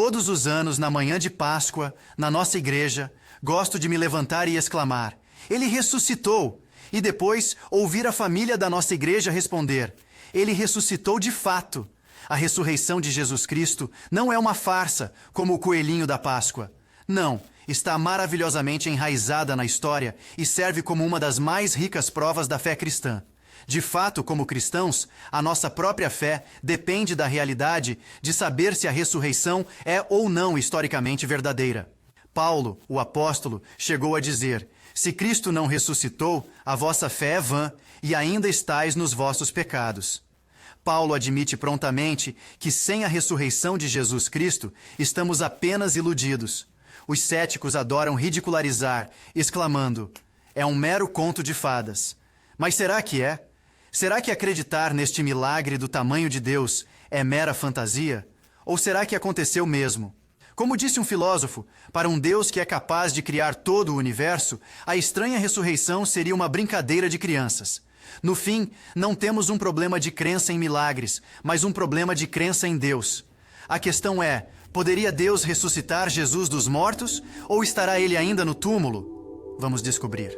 Todos os anos, na manhã de Páscoa, na nossa igreja, gosto de me levantar e exclamar: Ele ressuscitou! E depois ouvir a família da nossa igreja responder: Ele ressuscitou de fato! A ressurreição de Jesus Cristo não é uma farsa, como o coelhinho da Páscoa. Não, está maravilhosamente enraizada na história e serve como uma das mais ricas provas da fé cristã. De fato, como cristãos, a nossa própria fé depende da realidade de saber se a ressurreição é ou não historicamente verdadeira. Paulo, o apóstolo, chegou a dizer: Se Cristo não ressuscitou, a vossa fé é vã e ainda estáis nos vossos pecados. Paulo admite prontamente que sem a ressurreição de Jesus Cristo, estamos apenas iludidos. Os céticos adoram ridicularizar, exclamando: É um mero conto de fadas. Mas será que é? Será que acreditar neste milagre do tamanho de Deus é mera fantasia? Ou será que aconteceu mesmo? Como disse um filósofo, para um Deus que é capaz de criar todo o universo, a estranha ressurreição seria uma brincadeira de crianças. No fim, não temos um problema de crença em milagres, mas um problema de crença em Deus. A questão é: poderia Deus ressuscitar Jesus dos mortos ou estará ele ainda no túmulo? Vamos descobrir.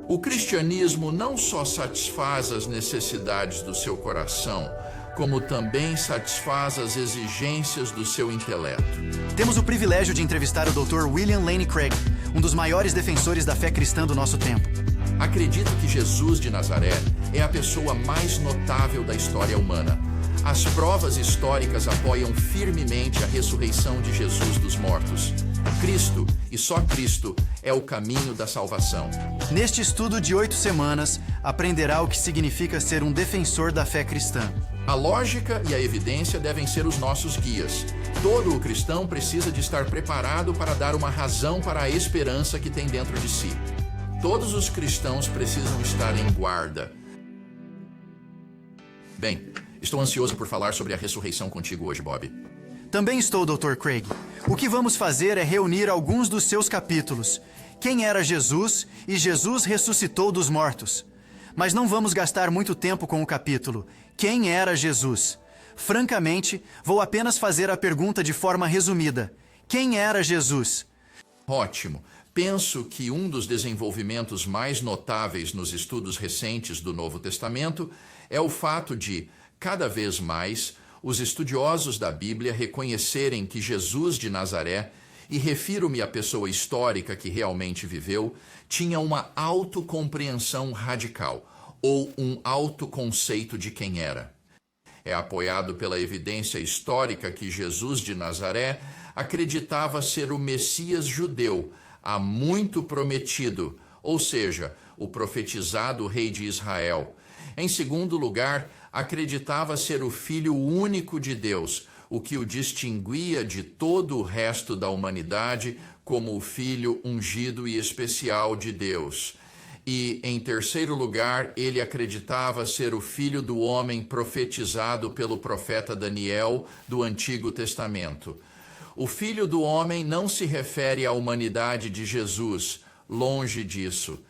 O cristianismo não só satisfaz as necessidades do seu coração, como também satisfaz as exigências do seu intelecto. Temos o privilégio de entrevistar o Dr. William Lane Craig, um dos maiores defensores da fé cristã do nosso tempo. Acredito que Jesus de Nazaré é a pessoa mais notável da história humana. As provas históricas apoiam firmemente a ressurreição de Jesus dos mortos. Cristo, e só Cristo, é o caminho da salvação. Neste estudo de 8 semanas, aprenderá o que significa ser um defensor da fé cristã. A lógica e a evidência devem ser os nossos guias. Todo o cristão precisa de estar preparado para dar uma razão para a esperança que tem dentro de si. Todos os cristãos precisam estar em guarda. Bem, estou ansioso por falar sobre a ressurreição contigo hoje, Bob. Também estou, Dr. Craig. O que vamos fazer é reunir alguns dos seus capítulos. Quem era Jesus e Jesus ressuscitou dos mortos. Mas não vamos gastar muito tempo com o capítulo Quem era Jesus? Francamente, vou apenas fazer a pergunta de forma resumida. Quem era Jesus? Ótimo. Penso que um dos desenvolvimentos mais notáveis nos estudos recentes do Novo Testamento é o fato de, cada vez mais, os estudiosos da Bíblia reconhecerem que Jesus de Nazaré, e refiro-me à pessoa histórica que realmente viveu, tinha uma autocompreensão radical, ou um autoconceito de quem era. É apoiado pela evidência histórica que Jesus de Nazaré acreditava ser o Messias judeu, há muito prometido, ou seja, o profetizado rei de Israel. Em segundo lugar, acreditava ser o Filho único de Deus, o que o distinguia de todo o resto da humanidade como o Filho ungido e especial de Deus. E, em terceiro lugar, ele acreditava ser o Filho do homem profetizado pelo profeta Daniel do Antigo Testamento. O Filho do homem não se refere à humanidade de Jesus, longe disso.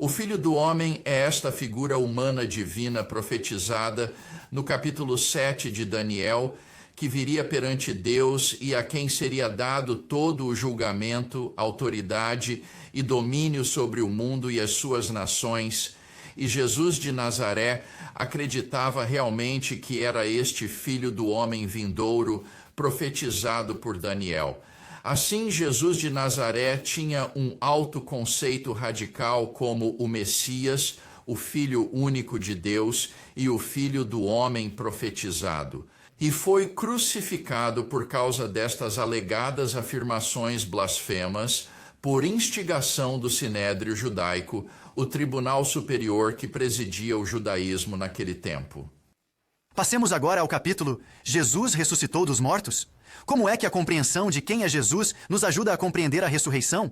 O Filho do homem é esta figura humana divina profetizada no capítulo 7 de Daniel, que viria perante Deus e a quem seria dado todo o julgamento, autoridade e domínio sobre o mundo e as suas nações. E Jesus de Nazaré acreditava realmente que era este Filho do homem vindouro, profetizado por Daniel. Assim, Jesus de Nazaré tinha um autoconceito radical como o Messias, o Filho único de Deus e o Filho do homem profetizado. E foi crucificado por causa destas alegadas afirmações blasfemas, por instigação do Sinédrio Judaico, o tribunal superior que presidia o judaísmo naquele tempo. Passemos agora ao capítulo Jesus ressuscitou dos mortos? Como é que a compreensão de quem é Jesus nos ajuda a compreender a ressurreição?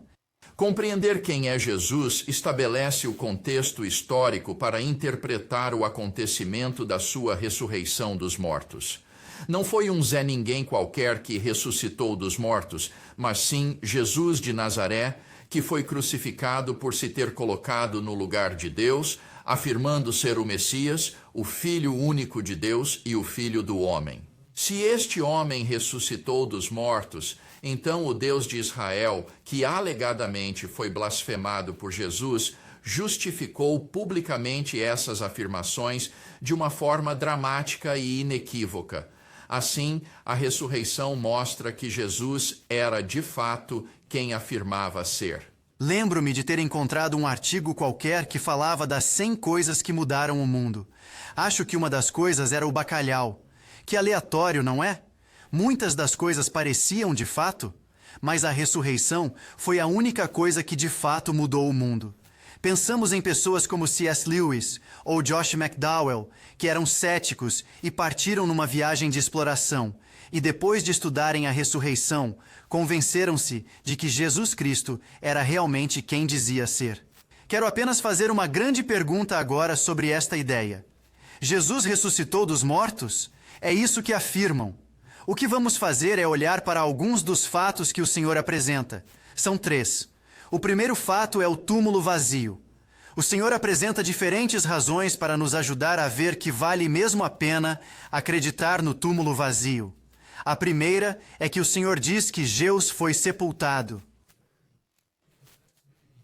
Compreender quem é Jesus estabelece o contexto histórico para interpretar o acontecimento da sua ressurreição dos mortos. Não foi um Zé Ninguém qualquer que ressuscitou dos mortos, mas sim Jesus de Nazaré, que foi crucificado por se ter colocado no lugar de Deus, afirmando ser o Messias, o Filho único de Deus e o Filho do homem. Se este homem ressuscitou dos mortos, então o Deus de Israel, que alegadamente foi blasfemado por Jesus, justificou publicamente essas afirmações de uma forma dramática e inequívoca. Assim, a ressurreição mostra que Jesus era, de fato, quem afirmava ser. Lembro-me de ter encontrado um artigo qualquer que falava das 100 coisas que mudaram o mundo. Acho que uma das coisas era o bacalhau. Que aleatório, não é? Muitas das coisas pareciam de fato, mas a ressurreição foi a única coisa que de fato mudou o mundo. Pensamos em pessoas como C.S. Lewis ou Josh McDowell, que eram céticos e partiram numa viagem de exploração, e depois de estudarem a ressurreição, convenceram-se de que Jesus Cristo era realmente quem dizia ser. Quero apenas fazer uma grande pergunta agora sobre esta ideia. Jesus ressuscitou dos mortos? É isso que afirmam. O que vamos fazer é olhar para alguns dos fatos que o Senhor apresenta. São 3. O primeiro fato é o túmulo vazio. O Senhor apresenta diferentes razões para nos ajudar a ver que vale mesmo a pena acreditar no túmulo vazio. A primeira é que o Senhor diz que Jeus foi sepultado.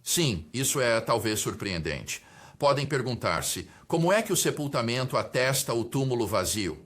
Sim, isso é talvez surpreendente. Podem perguntar-se, como é que o sepultamento atesta o túmulo vazio?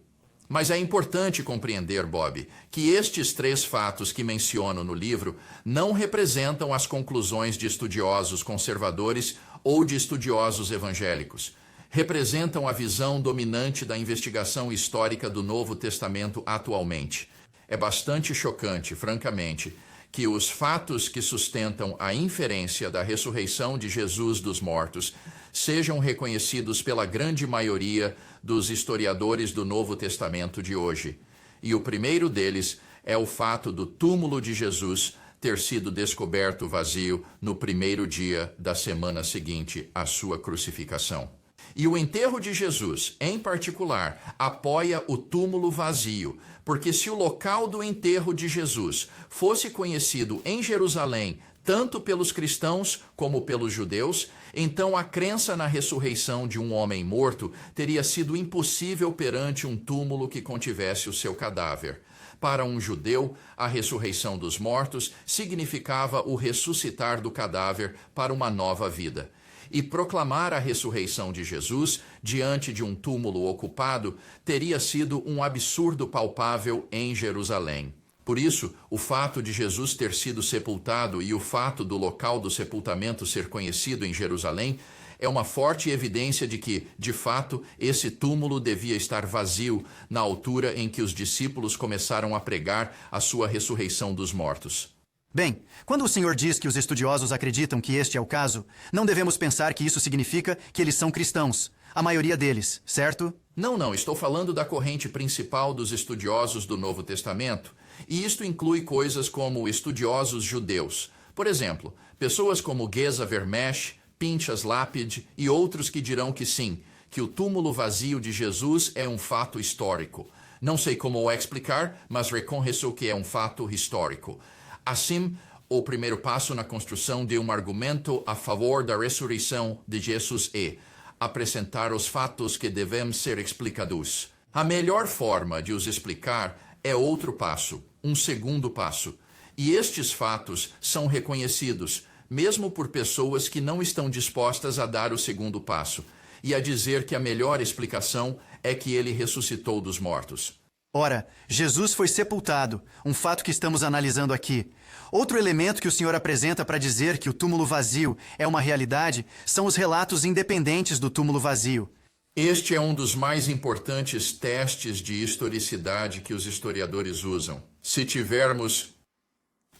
Mas é importante compreender, Bob, que estes 3 fatos que menciono no livro não representam as conclusões de estudiosos conservadores ou de estudiosos evangélicos. Representam a visão dominante da investigação histórica do Novo Testamento atualmente. É bastante chocante, francamente, que os fatos que sustentam a inferência da ressurreição de Jesus dos mortos sejam reconhecidos pela grande maioria dos historiadores do Novo Testamento de hoje. E o primeiro deles é o fato do túmulo de Jesus ter sido descoberto vazio no primeiro dia da semana seguinte à sua crucificação. E o enterro de Jesus, em particular, apoia o túmulo vazio, porque se o local do enterro de Jesus fosse conhecido em Jerusalém, tanto pelos cristãos como pelos judeus, então a crença na ressurreição de um homem morto teria sido impossível perante um túmulo que contivesse o seu cadáver. Para um judeu, a ressurreição dos mortos significava o ressuscitar do cadáver para uma nova vida. E proclamar a ressurreição de Jesus diante de um túmulo ocupado teria sido um absurdo palpável em Jerusalém. Por isso, o fato de Jesus ter sido sepultado e o fato do local do sepultamento ser conhecido em Jerusalém é uma forte evidência de que, de fato, esse túmulo devia estar vazio na altura em que os discípulos começaram a pregar a sua ressurreição dos mortos. Bem, quando o Senhor diz que os estudiosos acreditam que este é o caso, não devemos pensar que isso significa que eles são cristãos. A maioria deles, certo? Não, estou falando da corrente principal dos estudiosos do Novo Testamento, e isto inclui coisas como estudiosos judeus. Por exemplo, pessoas como Geza Vermesh, Pinchas Lapid e outros que dirão que sim, que o túmulo vazio de Jesus é um fato histórico. Não sei como o explicar, mas reconheço que é um fato histórico. Assim, o primeiro passo na construção de um argumento a favor da ressurreição de Jesus é apresentar os fatos que devem ser explicados. A melhor forma de os explicar é outro passo, um segundo passo. E estes fatos são reconhecidos, mesmo por pessoas que não estão dispostas a dar o segundo passo, e a dizer que a melhor explicação é que ele ressuscitou dos mortos. Ora, Jesus foi sepultado, um fato que estamos analisando aqui. Outro elemento que o Senhor apresenta para dizer que o túmulo vazio é uma realidade são os relatos independentes do túmulo vazio. Este é um dos mais importantes testes de historicidade que os historiadores usam. Se tivermos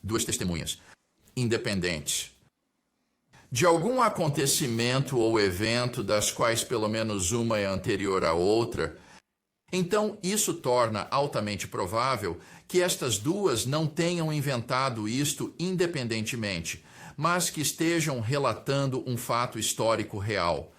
2 testemunhas independentes de algum acontecimento ou evento, das quais pelo menos uma é anterior à outra, então isso torna altamente provável que estas duas não tenham inventado isto independentemente, mas que estejam relatando um fato histórico real.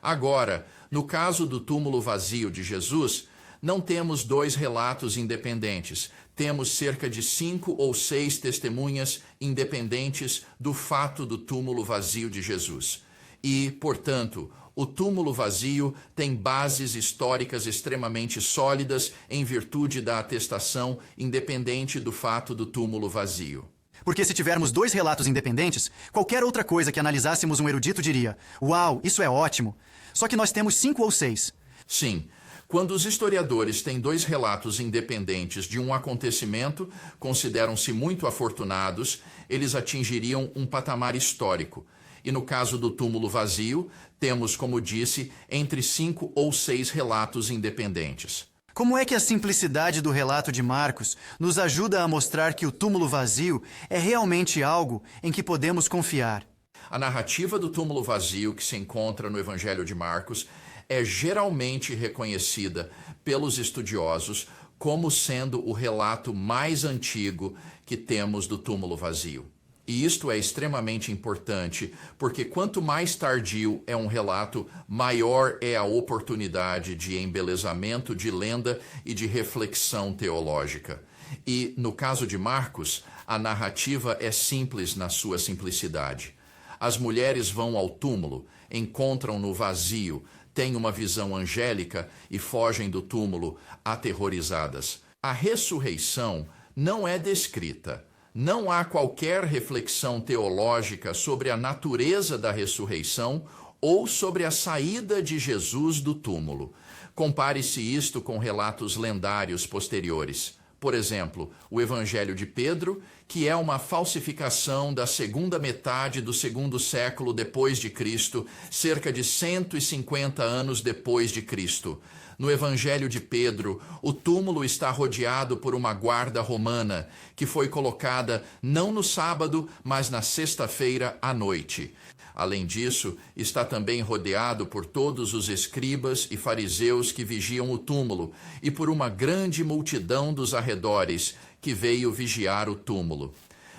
Agora, no caso do túmulo vazio de Jesus, não temos 2 relatos independentes. Temos cerca de 5 ou 6 testemunhas independentes do fato do túmulo vazio de Jesus. E, portanto, O túmulo vazio tem bases históricas extremamente sólidas em virtude da atestação independente do fato do túmulo vazio. Porque se tivermos dois relatos independentes, qualquer outra coisa que analisássemos um erudito diria: "Uau, isso é ótimo." Só que nós temos 5 ou 6. Sim, quando os historiadores têm dois relatos independentes de um acontecimento, consideram-se muito afortunados, eles atingiriam um patamar histórico. E no caso do túmulo vazio, temos, como disse, entre 5 ou 6 relatos independentes. Como é que a simplicidade do relato de Marcos nos ajuda a mostrar que o túmulo vazio é realmente algo em que podemos confiar? A narrativa do túmulo vazio que se encontra no Evangelho de Marcos é geralmente reconhecida pelos estudiosos como sendo o relato mais antigo que temos do túmulo vazio. E isto é extremamente importante, porque quanto mais tardio é um relato, maior é a oportunidade de embelezamento de lenda e de reflexão teológica. E, no caso de Marcos, a narrativa é simples na sua simplicidade. As mulheres vão ao túmulo, encontram-no vazio, têm uma visão angélica e fogem do túmulo aterrorizadas. A ressurreição não é descrita. Não há qualquer reflexão teológica sobre a natureza da ressurreição ou sobre a saída de Jesus do túmulo. Compare-se isto com relatos lendários posteriores. Por exemplo, o Evangelho de Pedro, que é uma falsificação da segunda metade do segundo século depois de Cristo, cerca de 150 anos depois de Cristo. No Evangelho de Pedro, o túmulo está rodeado por uma guarda romana, que foi colocada não no sábado, mas na sexta-feira à noite. Além disso, está também rodeado por todos os escribas e fariseus que vigiam o túmulo e por uma grande multidão dos arredores que veio vigiar o túmulo.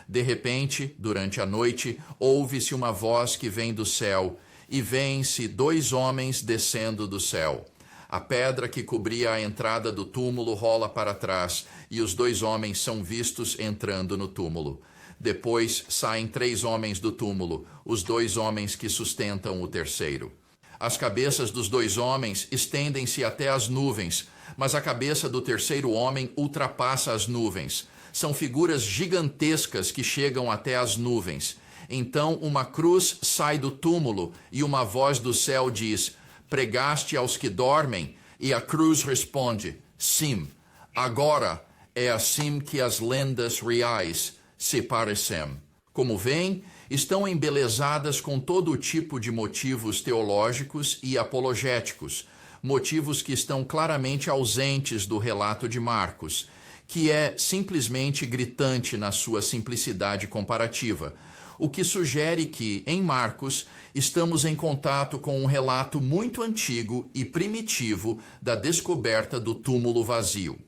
De repente, durante a noite, ouve-se uma voz que vem do céu, e vêem-se 2 homens descendo do céu. A pedra que cobria a entrada do túmulo rola para trás, e os 2 homens são vistos entrando no túmulo. Depois saem 3 homens do túmulo, os 2 homens que sustentam o terceiro. As cabeças dos 2 homens estendem-se até as nuvens, mas a cabeça do terceiro homem ultrapassa as nuvens. São figuras gigantescas que chegam até as nuvens. Então uma cruz sai do túmulo e uma voz do céu diz: "Pregaste aos que dormem?" E a cruz responde: "Sim." Agora é assim que as lendas reais se parecem. Como veem, estão embelezadas com todo tipo de motivos teológicos e apologéticos, motivos que estão claramente ausentes do relato de Marcos, que é simplesmente gritante na sua simplicidade comparativa, o que sugere que, em Marcos, estamos em contato com um relato muito antigo e primitivo da descoberta do túmulo vazio.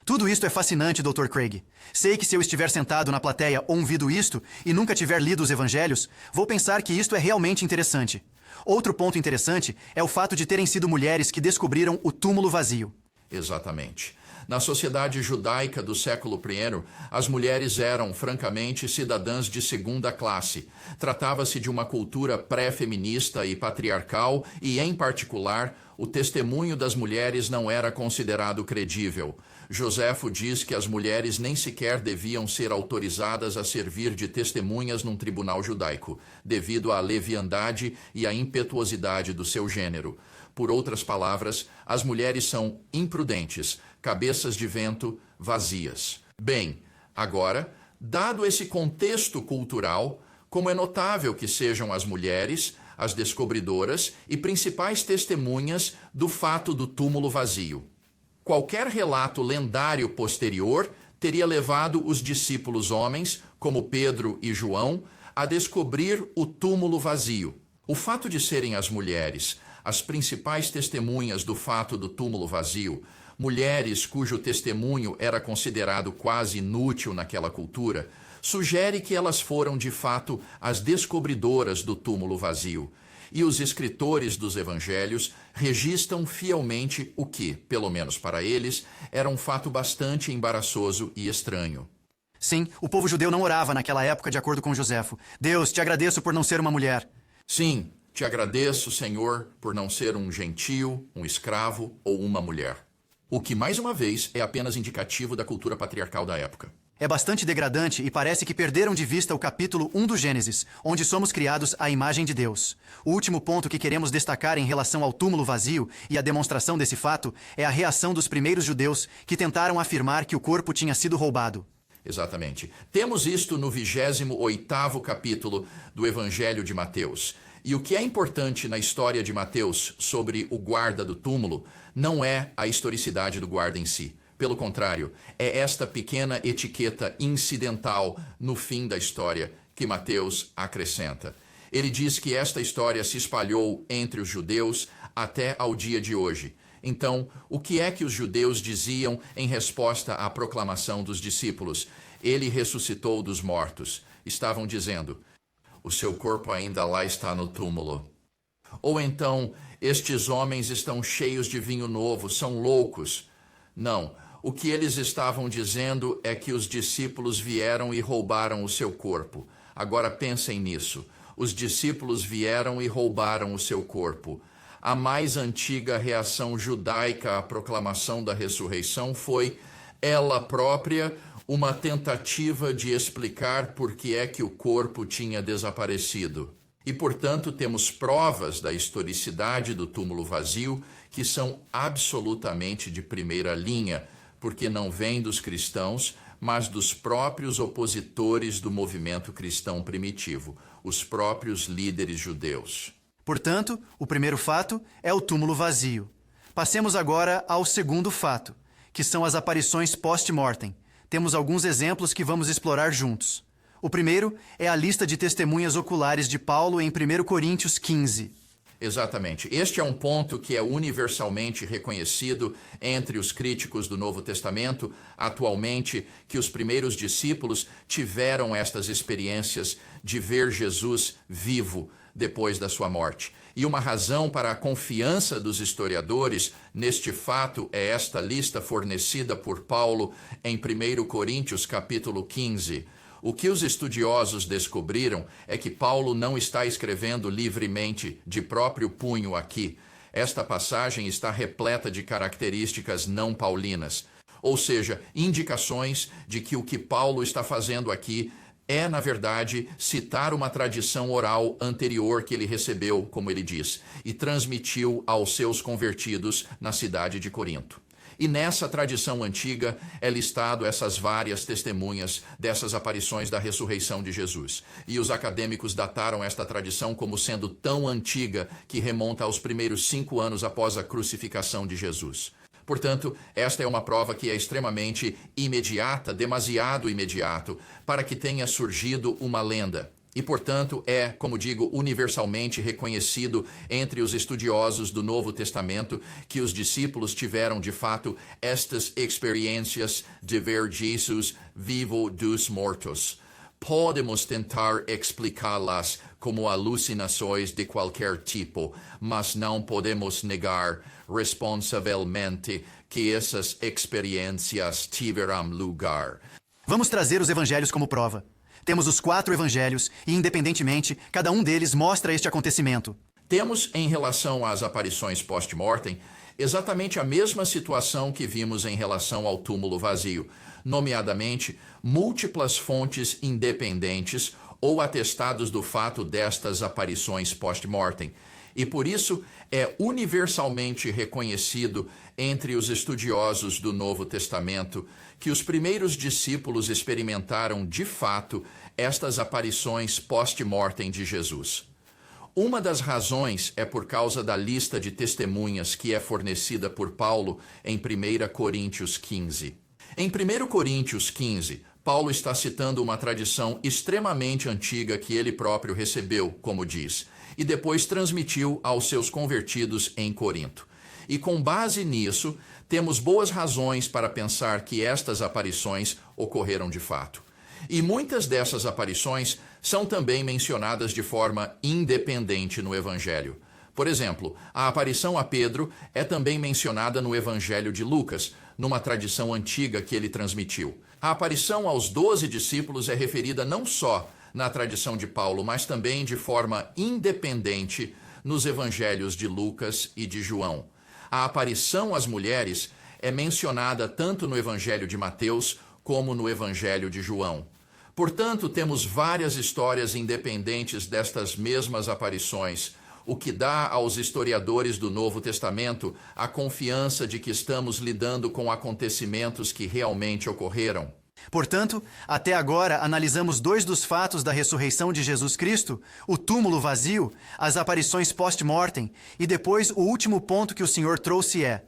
Tudo isto é fascinante, Dr. Craig. Sei que se eu estiver sentado na plateia ouvindo isto e nunca tiver lido os evangelhos, vou pensar que isto é realmente interessante. Outro ponto interessante é o fato de terem sido mulheres que descobriram o túmulo vazio. Exatamente. Na sociedade judaica do século I, as mulheres eram, francamente, cidadãs de segunda classe. Tratava-se de uma cultura pré-feminista e patriarcal e, em particular, o testemunho das mulheres não era considerado credível. Joséfo diz que as mulheres nem sequer deviam ser autorizadas a servir de testemunhas num tribunal judaico, devido à leviandade e à impetuosidade do seu gênero. Por outras palavras, as mulheres são imprudentes, cabeças de vento, vazias. Bem, agora, dado esse contexto cultural, como é notável que sejam as mulheres as descobridoras e principais testemunhas do fato do túmulo vazio. Qualquer relato lendário posterior teria levado os discípulos homens, como Pedro e João, a descobrir o túmulo vazio. O fato de serem as mulheres as principais testemunhas do fato do túmulo vazio, mulheres cujo testemunho era considerado quase inútil naquela cultura, sugere que elas foram de fato as descobridoras do túmulo vazio. E os escritores dos evangelhos registram fielmente o que, pelo menos para eles, era um fato bastante embaraçoso e estranho. Sim, o povo judeu não orava naquela época de acordo com Joséfo. Deus, te agradeço por não ser uma mulher. Sim, Te agradeço, Senhor, por não ser um gentio, um escravo ou uma mulher. O que, mais uma vez, é apenas indicativo da cultura patriarcal da época. É bastante degradante e parece que perderam de vista o capítulo 1 do Gênesis, onde somos criados à imagem de Deus. O último ponto que queremos destacar em relação ao túmulo vazio e a demonstração desse fato é a reação dos primeiros judeus que tentaram afirmar que o corpo tinha sido roubado. Exatamente. Temos isto no 28º capítulo do Evangelho de Mateus. E o que é importante na história de Mateus sobre o guarda do túmulo não é a historicidade do guarda em si. Pelo contrário, é esta pequena etiqueta incidental no fim da história que Mateus acrescenta. Ele diz que esta história se espalhou entre os judeus até ao dia de hoje. Então, o que é que os judeus diziam em resposta à proclamação dos discípulos? Ele ressuscitou dos mortos. Estavam dizendo: o seu corpo ainda lá está no túmulo. Ou então, estes homens estão cheios de vinho novo, são loucos. Não, o que eles estavam dizendo é que os discípulos vieram e roubaram o seu corpo. Agora pensem nisso. Os discípulos vieram e roubaram o seu corpo. A mais antiga reação judaica à proclamação da ressurreição foi, ela própria, uma tentativa de explicar por que é que o corpo tinha desaparecido. E, portanto, temos provas da historicidade do túmulo vazio que são absolutamente de primeira linha, porque não vêm dos cristãos, mas dos próprios opositores do movimento cristão primitivo, os próprios líderes judeus. Portanto, o primeiro fato é o túmulo vazio. Passemos agora ao segundo fato, que são as aparições post-mortem. Temos alguns exemplos que vamos explorar juntos. O primeiro é a lista de testemunhas oculares de Paulo em 1 Coríntios 15. Exatamente. Este é um ponto que é universalmente reconhecido entre os críticos do Novo Testamento atualmente, que os primeiros discípulos tiveram estas experiências de ver Jesus vivo depois da sua morte. E uma razão para a confiança dos historiadores neste fato é esta lista fornecida por Paulo em 1 Coríntios capítulo 15. O que os estudiosos descobriram é que Paulo não está escrevendo livremente, de próprio punho aqui. Esta passagem está repleta de características não paulinas, ou seja, indicações de que o que Paulo está fazendo aqui é, na verdade, citar uma tradição oral anterior que ele recebeu, como ele diz, e transmitiu aos seus convertidos na cidade de Corinto. E nessa tradição antiga é listado essas várias testemunhas dessas aparições da ressurreição de Jesus. E os acadêmicos dataram esta tradição como sendo tão antiga que remonta aos primeiros 5 anos após a crucificação de Jesus. Portanto, esta é uma prova que é extremamente imediata, demasiado imediato, para que tenha surgido uma lenda. E, portanto, é, como digo, universalmente reconhecido entre os estudiosos do Novo Testamento que os discípulos tiveram, de fato, estas experiências de ver Jesus vivo dos mortos. Podemos tentar explicá-las como alucinações de qualquer tipo, mas não podemos negar responsavelmente que essas experiências tiveram lugar. Vamos trazer os evangelhos como prova. Temos os 4 evangelhos e, independentemente, cada um deles mostra este acontecimento. Temos, em relação às aparições post-mortem, exatamente a mesma situação que vimos em relação ao túmulo vazio, nomeadamente múltiplas fontes independentes ou atestados do fato destas aparições post-mortem. E por isso é universalmente reconhecido entre os estudiosos do Novo Testamento que os primeiros discípulos experimentaram de fato estas aparições post-mortem de Jesus. Uma das razões é por causa da lista de testemunhas que é fornecida por Paulo em 1 Coríntios 15. Em 1 Coríntios 15, Paulo está citando uma tradição extremamente antiga que ele próprio recebeu, como diz, e depois transmitiu aos seus convertidos em Corinto. E com base nisso, temos boas razões para pensar que estas aparições ocorreram de fato. E muitas dessas aparições são também mencionadas de forma independente no Evangelho. Por exemplo, a aparição a Pedro é também mencionada no Evangelho de Lucas, numa tradição antiga que ele transmitiu. A aparição aos 12 discípulos é referida não só na tradição de Paulo, mas também de forma independente nos evangelhos de Lucas e de João. A aparição às mulheres é mencionada tanto no evangelho de Mateus como no evangelho de João. Portanto, temos várias histórias independentes destas mesmas aparições, o que dá aos historiadores do Novo Testamento a confiança de que estamos lidando com acontecimentos que realmente ocorreram. Portanto, até agora analisamos dois dos fatos da ressurreição de Jesus Cristo, o túmulo vazio, as aparições post-mortem, e depois o último ponto que o Senhor trouxe é: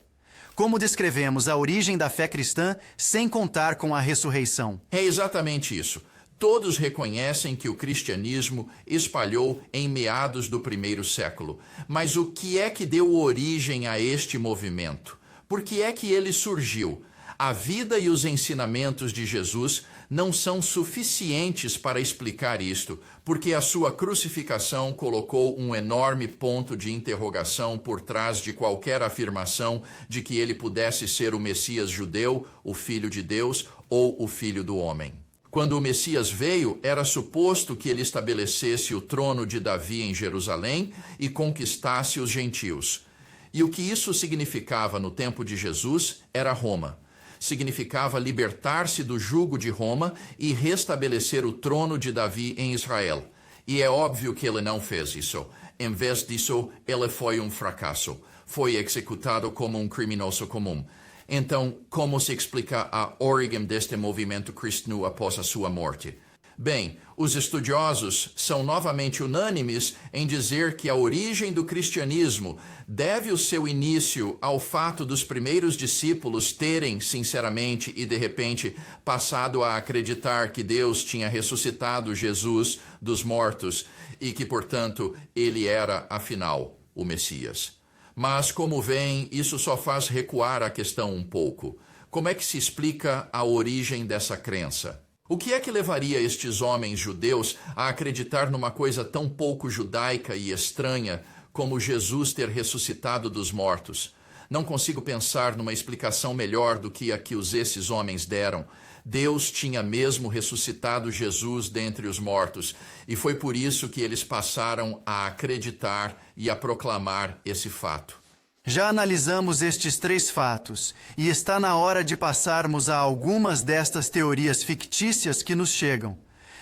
como descrevemos a origem da fé cristã sem contar com a ressurreição? É exatamente isso. Todos reconhecem que o cristianismo espalhou em meados do primeiro século. Mas o que é que deu origem a este movimento? Por que é que ele surgiu? A vida e os ensinamentos de Jesus não são suficientes para explicar isto, porque a sua crucificação colocou um enorme ponto de interrogação por trás de qualquer afirmação de que ele pudesse ser o Messias judeu, o Filho de Deus ou o Filho do Homem. Quando o Messias veio, era suposto que ele estabelecesse o trono de Davi em Jerusalém e conquistasse os gentios. E o que isso significava no tempo de Jesus era Roma. Significava libertar-se do jugo de Roma e restabelecer o trono de Davi em Israel. E é óbvio que ele não fez isso. Em vez disso, ele foi um fracasso. Foi executado como um criminoso comum. Então, como se explica a origem deste movimento cristão após a sua morte? Bem, os estudiosos são novamente unânimes em dizer que a origem do cristianismo deve o seu início ao fato dos primeiros discípulos terem, sinceramente e de repente, passado a acreditar que Deus tinha ressuscitado Jesus dos mortos e que, portanto, ele era, afinal, o Messias. Mas, como veem, isso só faz recuar a questão um pouco. Como é que se explica a origem dessa crença? O que é que levaria estes homens judeus a acreditar numa coisa tão pouco judaica e estranha como Jesus ter ressuscitado dos mortos? Não consigo pensar numa explicação melhor do que a que esses homens deram. Deus tinha mesmo ressuscitado Jesus dentre os mortos, e foi por isso que eles passaram a acreditar e a proclamar esse fato. Já analisamos estes três fatos, e está na hora de passarmos a algumas destas teorias fictícias que nos chegam.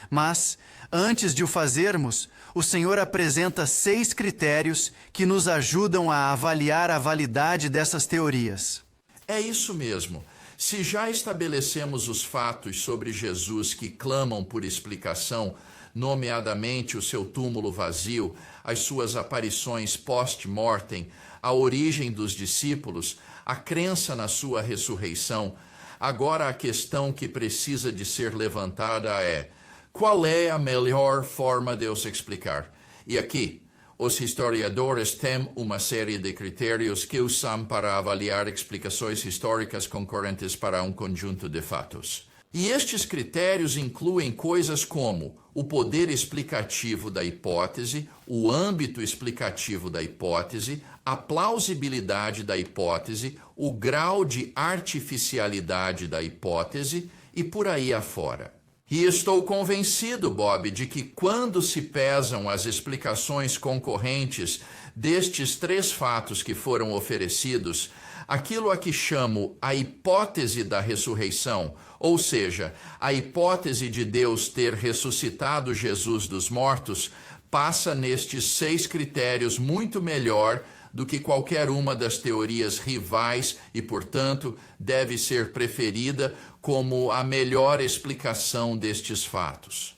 Mas, antes de o fazermos, o Senhor apresenta 6 critérios que nos ajudam a avaliar a validade dessas teorias. É isso mesmo. Se já estabelecemos os fatos sobre Jesus que clamam por explicação, nomeadamente o seu túmulo vazio, as suas aparições post-mortem, a origem dos discípulos, a crença na sua ressurreição, agora a questão que precisa de ser levantada é: qual é a melhor forma de os explicar? E aqui, os historiadores têm uma série de critérios que usam para avaliar explicações históricas concorrentes para um conjunto de fatos. E estes critérios incluem coisas como o poder explicativo da hipótese, o âmbito explicativo da hipótese, a plausibilidade da hipótese, o grau de artificialidade da hipótese e por aí afora. E estou convencido, Bob, de que quando se pesam as explicações concorrentes destes 3 fatos que foram oferecidos, aquilo a que chamo a hipótese da ressurreição, ou seja, a hipótese de Deus ter ressuscitado Jesus dos mortos, passa nestes 6 critérios muito melhor do que qualquer uma das teorias rivais e, portanto, deve ser preferida como a melhor explicação destes fatos.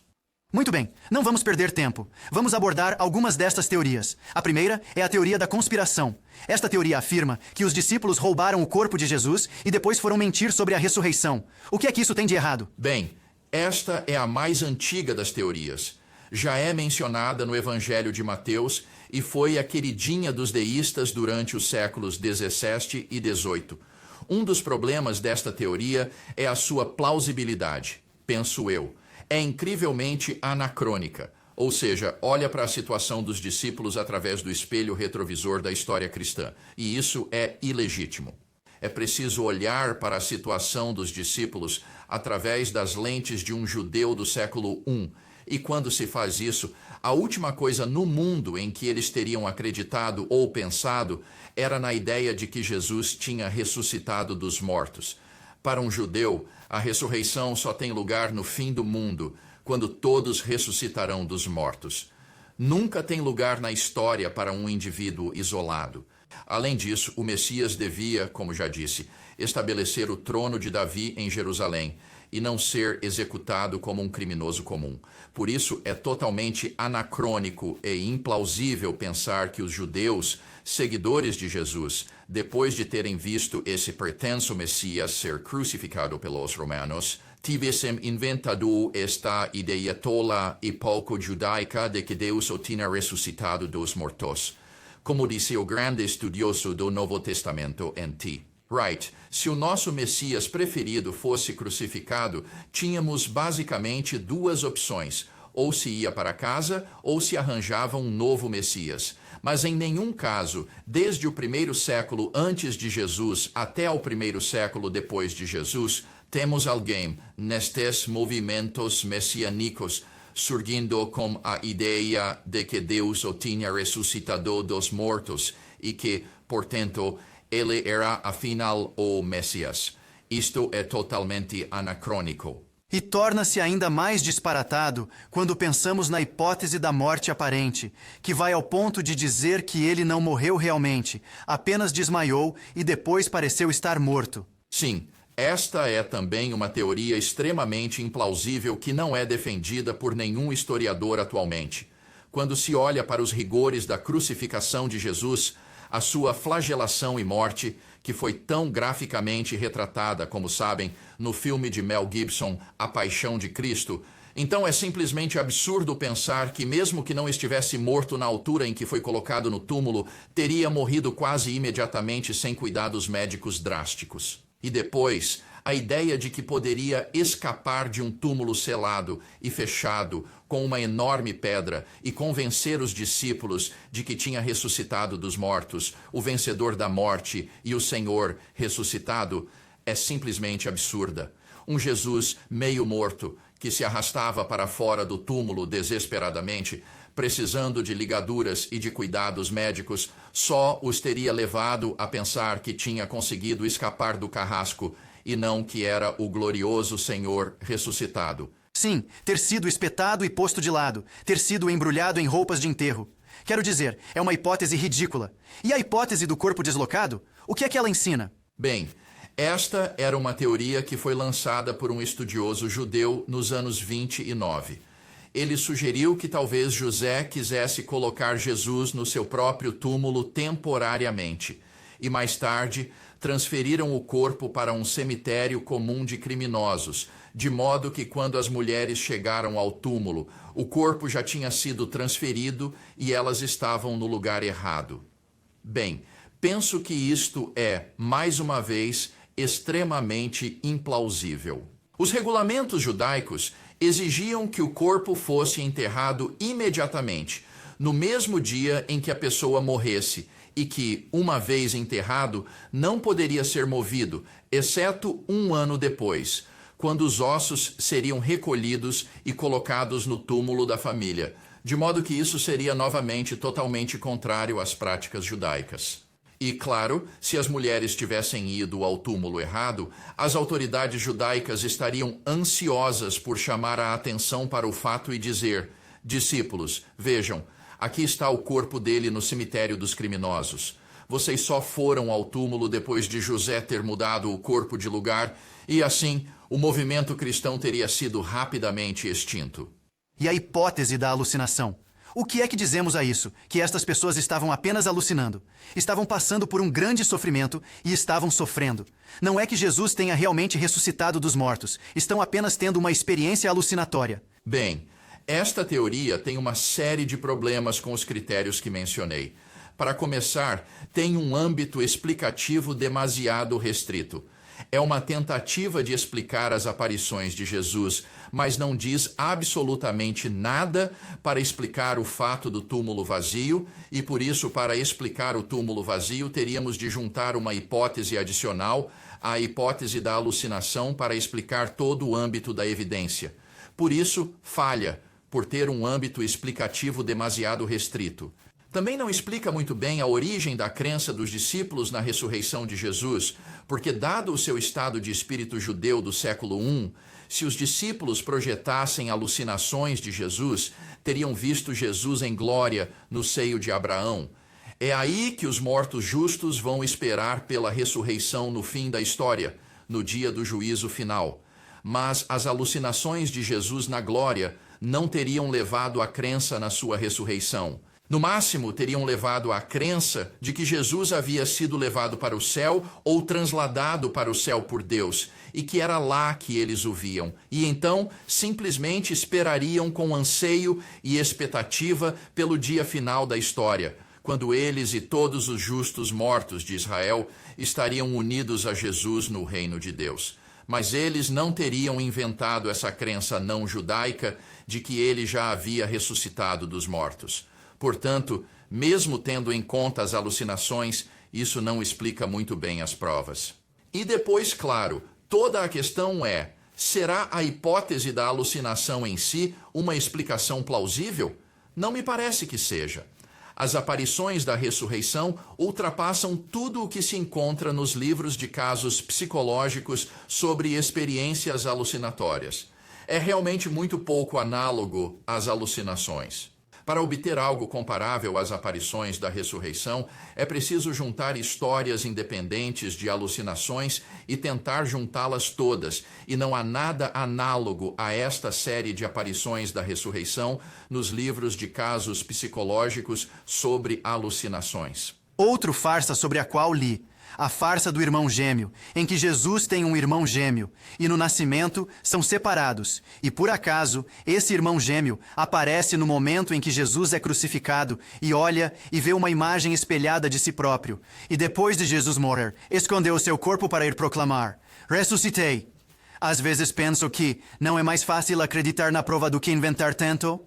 Muito bem, não vamos perder tempo. Vamos abordar algumas destas teorias. A primeira é a teoria da conspiração. Esta teoria afirma que os discípulos roubaram o corpo de Jesus e depois foram mentir sobre a ressurreição. O que é que isso tem de errado? Bem, esta é a mais antiga das teorias. Já é mencionada no Evangelho de Mateus e foi a queridinha dos deístas durante os séculos 17 e 18. Um dos problemas desta teoria é a sua plausibilidade, penso eu. É incrivelmente anacrônica, ou seja, olha para a situação dos discípulos através do espelho retrovisor da história cristã, e isso é ilegítimo. É preciso olhar para a situação dos discípulos através das lentes de um judeu do século I, E quando se faz isso, a última coisa no mundo em que eles teriam acreditado ou pensado era na ideia de que Jesus tinha ressuscitado dos mortos. Para um judeu, a ressurreição só tem lugar no fim do mundo, quando todos ressuscitarão dos mortos. Nunca tem lugar na história para um indivíduo isolado. Além disso, o Messias devia, como já disse, estabelecer o trono de Davi em Jerusalém e não ser executado como um criminoso comum. Por isso, é totalmente anacrônico e implausível pensar que os judeus, seguidores de Jesus, depois de terem visto esse pretenso Messias ser crucificado pelos romanos, tivessem inventado esta ideia tola e pouco judaica de que Deus o tinha ressuscitado dos mortos. Como disse o grande estudioso do Novo Testamento, N.T. Wright, se o nosso Messias preferido fosse crucificado, tínhamos basicamente duas opções: ou se ia para casa, ou se arranjava um novo Messias. Mas em nenhum caso, desde o primeiro século antes de Jesus até ao primeiro século depois de Jesus, temos alguém nestes movimentos messiânicos surgindo com a ideia de que Deus o tinha ressuscitado dos mortos e que, portanto, ele era afinal o Messias. Isto é totalmente anacrônico. E torna-se ainda mais disparatado quando pensamos na hipótese da morte aparente, que vai ao ponto de dizer que ele não morreu realmente, apenas desmaiou e depois pareceu estar morto. Sim, esta é também uma teoria extremamente implausível que não é defendida por nenhum historiador atualmente. Quando se olha para os rigores da crucificação de Jesus, a sua flagelação e morte, que foi tão graficamente retratada, como sabem, no filme de Mel Gibson, A Paixão de Cristo, então é simplesmente absurdo pensar que, mesmo que não estivesse morto na altura em que foi colocado no túmulo, teria morrido quase imediatamente sem cuidados médicos drásticos. E depois, a ideia de que poderia escapar de um túmulo selado e fechado com uma enorme pedra e convencer os discípulos de que tinha ressuscitado dos mortos, o vencedor da morte e o Senhor ressuscitado, é simplesmente absurda. Um Jesus meio morto que se arrastava para fora do túmulo desesperadamente, precisando de ligaduras e de cuidados médicos, só os teria levado a pensar que tinha conseguido escapar do carrasco e não que era o glorioso Senhor ressuscitado. Sim, ter sido espetado e posto de lado, ter sido embrulhado em roupas de enterro. Quero dizer, é uma hipótese ridícula. E a hipótese do corpo deslocado? O que é que ela ensina? Bem, esta era uma teoria que foi lançada por um estudioso judeu nos anos 29. Ele sugeriu que talvez José quisesse colocar Jesus no seu próprio túmulo temporariamente, e mais tarde transferiram o corpo para um cemitério comum de criminosos, de modo que quando as mulheres chegaram ao túmulo, o corpo já tinha sido transferido e elas estavam no lugar errado. Bem, penso que isto é, mais uma vez, extremamente implausível. Os regulamentos judaicos exigiam que o corpo fosse enterrado imediatamente, no mesmo dia em que a pessoa morresse, e que, uma vez enterrado, não poderia ser movido, exceto um ano depois, quando os ossos seriam recolhidos e colocados no túmulo da família, de modo que isso seria novamente totalmente contrário às práticas judaicas. E, claro, se as mulheres tivessem ido ao túmulo errado, as autoridades judaicas estariam ansiosas por chamar a atenção para o fato e dizer: discípulos, vejam, aqui está o corpo dele no cemitério dos criminosos. Vocês só foram ao túmulo depois de José ter mudado o corpo de lugar e, assim, o movimento cristão teria sido rapidamente extinto. E a hipótese da alucinação? O que é que dizemos a isso? Que estas pessoas estavam apenas alucinando. Estavam passando por um grande sofrimento e estavam sofrendo. Não é que Jesus tenha realmente ressuscitado dos mortos. Estão apenas tendo uma experiência alucinatória. Bem, esta teoria tem uma série de problemas com os critérios que mencionei. Para começar, tem um âmbito explicativo demasiado restrito. É uma tentativa de explicar as aparições de Jesus, mas não diz absolutamente nada para explicar o fato do túmulo vazio, e por isso, para explicar o túmulo vazio, teríamos de juntar uma hipótese adicional à hipótese da alucinação para explicar todo o âmbito da evidência. Por isso, falha, por ter um âmbito explicativo demasiado restrito. Também não explica muito bem a origem da crença dos discípulos na ressurreição de Jesus, porque, dado o seu estado de espírito judeu do século I, se os discípulos projetassem alucinações de Jesus, teriam visto Jesus em glória no seio de Abraão. É aí que os mortos justos vão esperar pela ressurreição no fim da história, no dia do juízo final. Mas as alucinações de Jesus na glória não teriam levado à crença na sua ressurreição. No máximo, teriam levado à crença de que Jesus havia sido levado para o céu ou transladado para o céu por Deus, e que era lá que eles o viam. E então, simplesmente esperariam com anseio e expectativa pelo dia final da história, quando eles e todos os justos mortos de Israel estariam unidos a Jesus no reino de Deus. Mas eles não teriam inventado essa crença não judaica de que ele já havia ressuscitado dos mortos. Portanto, mesmo tendo em conta as alucinações, isso não explica muito bem as provas. E depois, claro, toda a questão é: será a hipótese da alucinação em si uma explicação plausível? Não me parece que seja. As aparições da ressurreição ultrapassam tudo o que se encontra nos livros de casos psicológicos sobre experiências alucinatórias. É realmente muito pouco análogo às alucinações. Para obter algo comparável às aparições da ressurreição, é preciso juntar histórias independentes de alucinações e tentar juntá-las todas, e não há nada análogo a esta série de aparições da ressurreição nos livros de casos psicológicos sobre alucinações. Outro farsa sobre a qual li: a farsa do irmão gêmeo, em que Jesus tem um irmão gêmeo, e no nascimento são separados, e por acaso esse irmão gêmeo aparece no momento em que Jesus é crucificado e olha e vê uma imagem espelhada de si próprio, e depois de Jesus morrer, escondeu seu corpo para ir proclamar: ressuscitei. Às vezes penso que não é mais fácil acreditar na prova do que inventar tanto.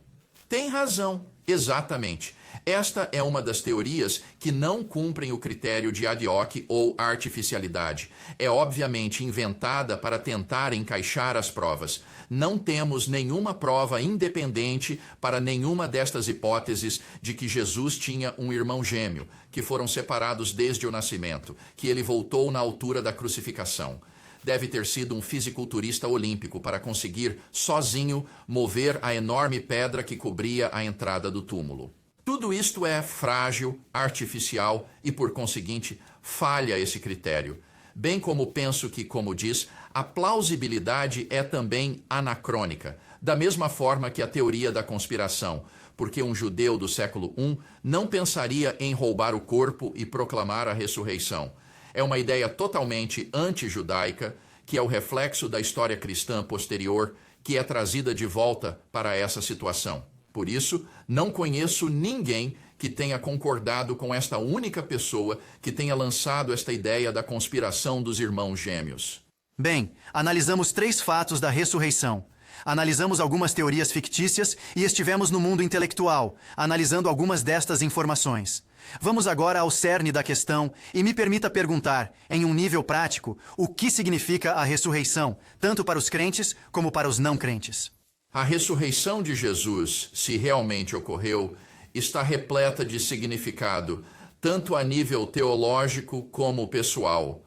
Tem razão, exatamente. Esta é uma das teorias que não cumprem o critério de ad hoc ou artificialidade. É obviamente inventada para tentar encaixar as provas. Não temos nenhuma prova independente para nenhuma destas hipóteses de que Jesus tinha um irmão gêmeo, que foram separados desde o nascimento, que ele voltou na altura da crucificação. Deve ter sido um fisiculturista olímpico para conseguir, sozinho, mover a enorme pedra que cobria a entrada do túmulo. Tudo isto é frágil, artificial e, por conseguinte, falha esse critério. Bem como penso que, como diz, a plausibilidade é também anacrônica, da mesma forma que a teoria da conspiração, porque um judeu do século I não pensaria em roubar o corpo e proclamar a ressurreição. É uma ideia totalmente anti-judaica, que é o reflexo da história cristã posterior, que é trazida de volta para essa situação. Por isso, não conheço ninguém que tenha concordado com esta única pessoa que tenha lançado esta ideia da conspiração dos irmãos gêmeos. Bem, analisamos 3 fatos da ressurreição. Analisamos algumas teorias fictícias e estivemos no mundo intelectual, analisando algumas destas informações. Vamos agora ao cerne da questão e me permita perguntar, em um nível prático, o que significa a ressurreição, tanto para os crentes como para os não crentes. A ressurreição de Jesus, se realmente ocorreu, está repleta de significado, tanto a nível teológico como pessoal.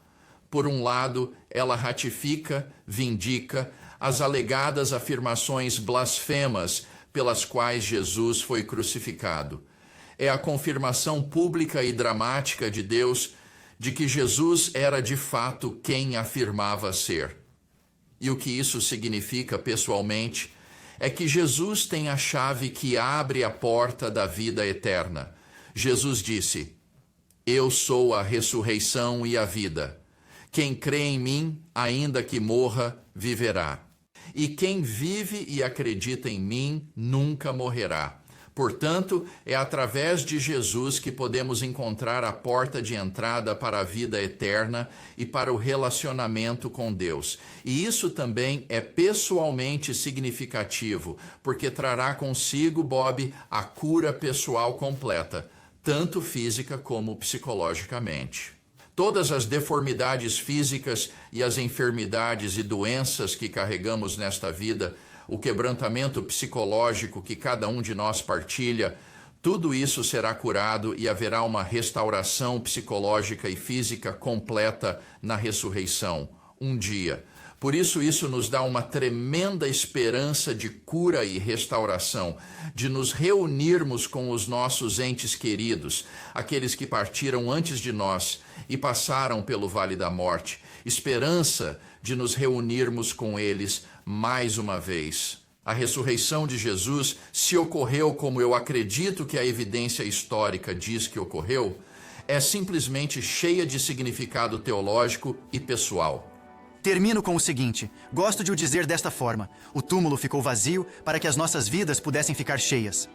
Por um lado, ela ratifica, vindica as alegadas afirmações blasfemas pelas quais Jesus foi crucificado. É a confirmação pública e dramática de Deus de que Jesus era de fato quem afirmava ser. E o que isso significa pessoalmente é que Jesus tem a chave que abre a porta da vida eterna. Jesus disse: Eu sou a ressurreição e a vida. Quem crê em mim, ainda que morra, viverá. E quem vive e acredita em mim, nunca morrerá. Portanto, é através de Jesus que podemos encontrar a porta de entrada para a vida eterna e para o relacionamento com Deus. E isso também é pessoalmente significativo, porque trará consigo, Bob, a cura pessoal completa, tanto física como psicologicamente. Todas as deformidades físicas e as enfermidades e doenças que carregamos nesta vida o quebrantamento psicológico que cada um de nós partilha, tudo isso será curado e haverá uma restauração psicológica e física completa na ressurreição, um dia. Por isso nos dá uma tremenda esperança de cura e restauração, de nos reunirmos com os nossos entes queridos, aqueles que partiram antes de nós e passaram pelo vale da morte. Esperança de nos reunirmos com eles mais uma vez. A ressurreição de Jesus, se ocorreu como eu acredito que a evidência histórica diz que ocorreu, é simplesmente cheia de significado teológico e pessoal. Termino com o seguinte: gosto de o dizer desta forma: o túmulo ficou vazio para que as nossas vidas pudessem ficar cheias.